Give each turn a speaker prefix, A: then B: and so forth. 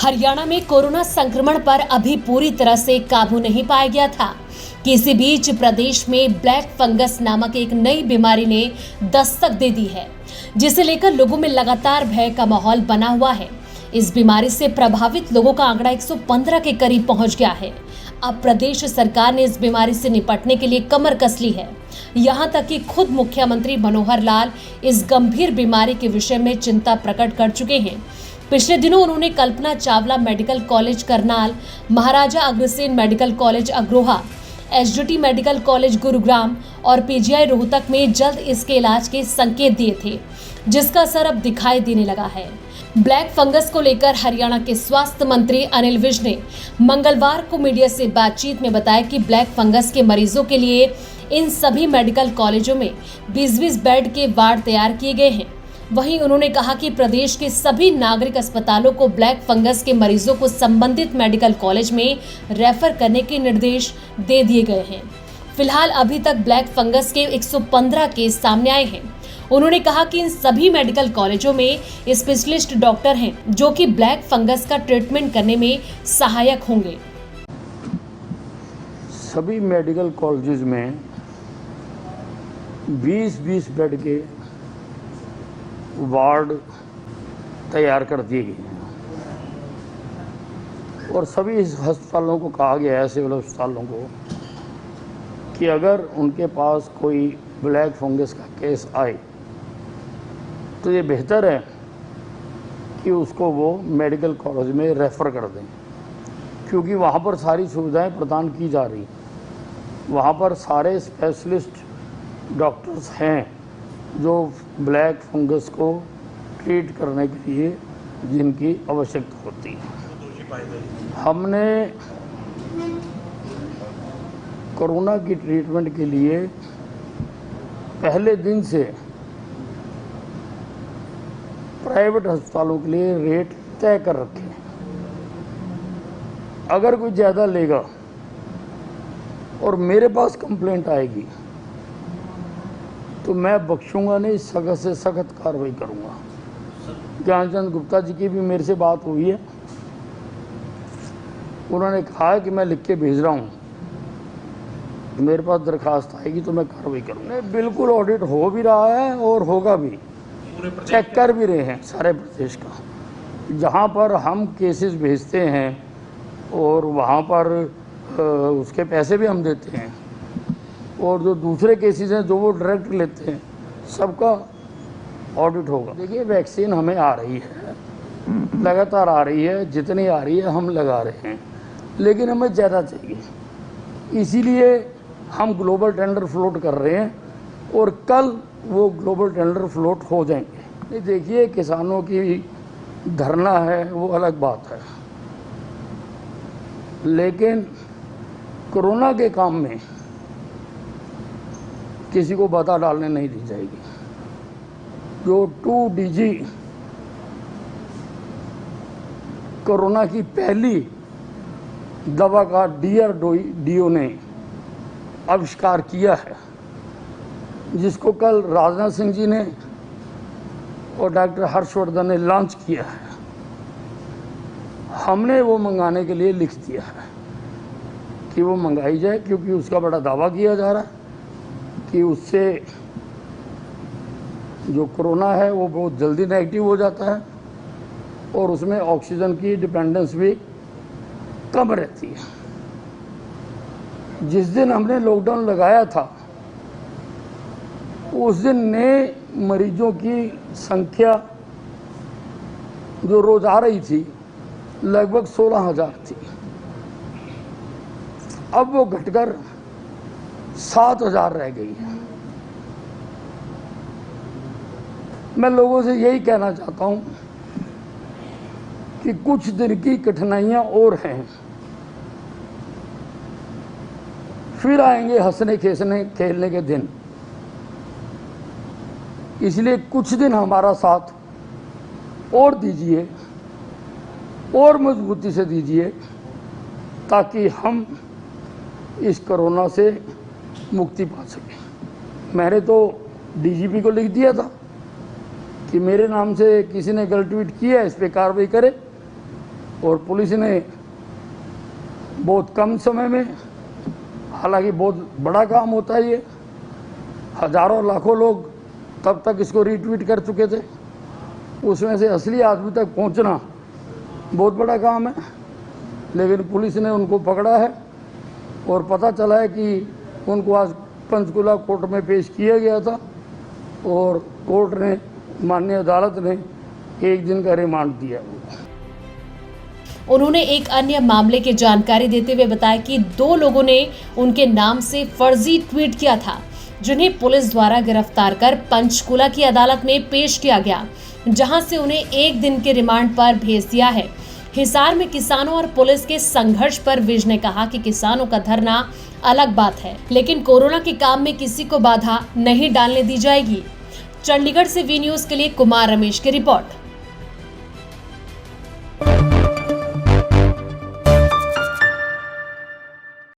A: हरियाणा में कोरोना संक्रमण पर अभी पूरी तरह से काबू नहीं पाया गया था कि इसी बीच प्रदेश में ब्लैक फंगस नामक एक नई बीमारी ने दस्तक दे दी है, जिसे लेकर लोगों में लगातार भय का माहौल बना हुआ है। इस बीमारी से प्रभावित लोगों का आंकड़ा 115 के करीब पहुंच गया है। अब प्रदेश सरकार ने इस बीमारी से निपटने के लिए कमर कस ली है। यहां तक कि खुद मुख्यमंत्री मनोहर लाल इस गंभीर बीमारी के विषय में चिंता प्रकट कर चुके हैं। पिछले दिनों उन्होंने Kalpana Chawla medical college Karnal, Maharaja Agrasen medical college Agroha, SDT medical college Gurugram और पीजीआई रोहतक में जल्द इसके इलाज के संकेत दिए थे, जिसका असर अब दिखाई देने लगा है। ब्लैक फंगस को लेकर हरियाणा के स्वास्थ्य मंत्री अनिल विज ने मंगलवार को मीडिया से बातचीत में बताया कि ब्लैक फंगस के मरीजों के लिए इन सभी मेडिकल कॉलेजों में 20-20 बेड के वार्ड तैयार किए गए हैं। वहीं उन्होंने कहा कि प्रदेश के सभी नागरिक अस्पतालों को ब्लैक फंगस के मरीजों को संबंधित मेडिकल कॉलेज में रेफर करने के निर्देश दे दिए गए हैं। फिलहाल अभी तक ब्लैक फंगस के 115 केस सामने आए हैं। उन्होंने कहा कि इन सभी मेडिकल कॉलेजों में स्पेशलिस्ट डॉक्टर हैं, जो कि ब्लैक फंगस का ट्रीटमेंट करने में सहायक होंगे।
B: सभी मेडिकल कॉलेजेस में 20-20 बेड के वार्ड तैयार कर दिए गए हैं और सभी अस्पतालों को कहा गया है, सिविल अस्पतालों को, कि अगर उनके पास कोई ब्लैक फंगस का केस आए तो ये बेहतर है कि उसको वो मेडिकल कॉलेज में रेफ़र कर दें, क्योंकि वहाँ पर सारी सुविधाएं प्रदान की जा रही। वहाँ पर सारे स्पेशलिस्ट डॉक्टर्स हैं जो ब्लैक फंगस को ट्रीट करने के लिए जिनकी आवश्यकता होती है। हमने कोरोना की ट्रीटमेंट के लिए पहले दिन से प्राइवेट अस्पतालों के लिए रेट तय कर रखे हैं। अगर कोई ज़्यादा लेगा और मेरे पास कंप्लेंट आएगी तो मैं बख्शूंगा नहीं, सख्त से सख्त कार्रवाई करूंगा। ज्ञानचंद गुप्ता जी की भी मेरे से बात हुई है। उन्होंने कहा है कि मैं लिख के भेज रहा हूँ, मेरे पास दरखास्त आएगी तो मैं कार्रवाई करूँगा। बिल्कुल ऑडिट हो भी रहा है और होगा भी, चेक कर भी रहे हैं सारे प्रदेश का। जहाँ पर हम केसेस भेजते हैं और वहाँ पर उसके पैसे भी हम देते हैं, और जो दूसरे केसेस हैं जो वो डायरेक्ट लेते हैं, सबका ऑडिट होगा। देखिए, वैक्सीन हमें आ रही है, लगातार आ रही है, जितनी आ रही है हम लगा रहे हैं, लेकिन हमें ज़्यादा चाहिए। इसीलिए हम ग्लोबल टेंडर फ्लोट कर रहे हैं और कल वो ग्लोबल टेंडर फ्लोट हो जाएंगे। देखिए, किसानों की धरना है वो अलग बात है, लेकिन कोरोना के काम में किसी को बाधा डालने नहीं दी जाएगी। जो 2DG कोरोना की पहली दवा का DRDO ने आविष्कार किया है, जिसको कल राजनाथ सिंह जी ने और डॉक्टर हर्षवर्धन ने लॉन्च किया है, हमने वो मंगाने के लिए लिख दिया है कि वो मंगाई जाए, क्योंकि उसका बड़ा दावा किया जा रहा है कि उससे जो कोरोना है वो बहुत जल्दी नेगेटिव हो जाता है और उसमें ऑक्सीजन की डिपेंडेंस भी कम रहती है। जिस दिन हमने लॉकडाउन लगाया था उस दिन नए मरीजों की संख्या जो रोज आ रही थी लगभग 16,000 थी। अब वो घटकर 7,000 रह गई है। मैं लोगों से यही कहना चाहता हूं कि कुछ दिन की कठिनाइयां और हैं, फिर आएंगे हंसने खेलने के दिन। इसलिए कुछ दिन हमारा साथ और दीजिए और मजबूती से दीजिए, ताकि हम इस कोरोना से मुक्ति पा सके। मैंने तो DGP को लिख दिया था कि मेरे नाम से किसी ने गलत ट्वीट किया है, इस पर कार्रवाई करे। और पुलिस ने बहुत कम समय में, हालांकि बहुत बड़ा काम होता है ये, हजारों लाखों लोग तब तक इसको रीट्वीट कर चुके थे, उसमें से असली आदमी तक पहुंचना बहुत बड़ा काम है। लेकिन पुलिस ने उनको पकड़ा है और पता चला है कि उनको आज पंचकुला कोर्ट में पेश किया गया था और कोर्ट ने, माननीय अदालत ने 1 दिन का रिमांड दिया।
A: उन्होंने एक अन्य मामले की जानकारी देते हुए बताया कि 2 लोगों ने उनके नाम से फर्जी ट्वीट किया था, जिन्हें पुलिस द्वारा गिरफ्तार कर पंचकुला की अदालत में पेश किया गया, जहां से उन्हें 1 दिन के रिमांड पर भेज दिया है। हिसार में किसानों और पुलिस के संघर्ष पर विज ने कहा कि किसानों का धरना अलग बात है, लेकिन कोरोना के काम में किसी को बाधा नहीं डालने दी जाएगी। चंडीगढ़ से वी न्यूज के लिए कुमार रमेश की रिपोर्ट।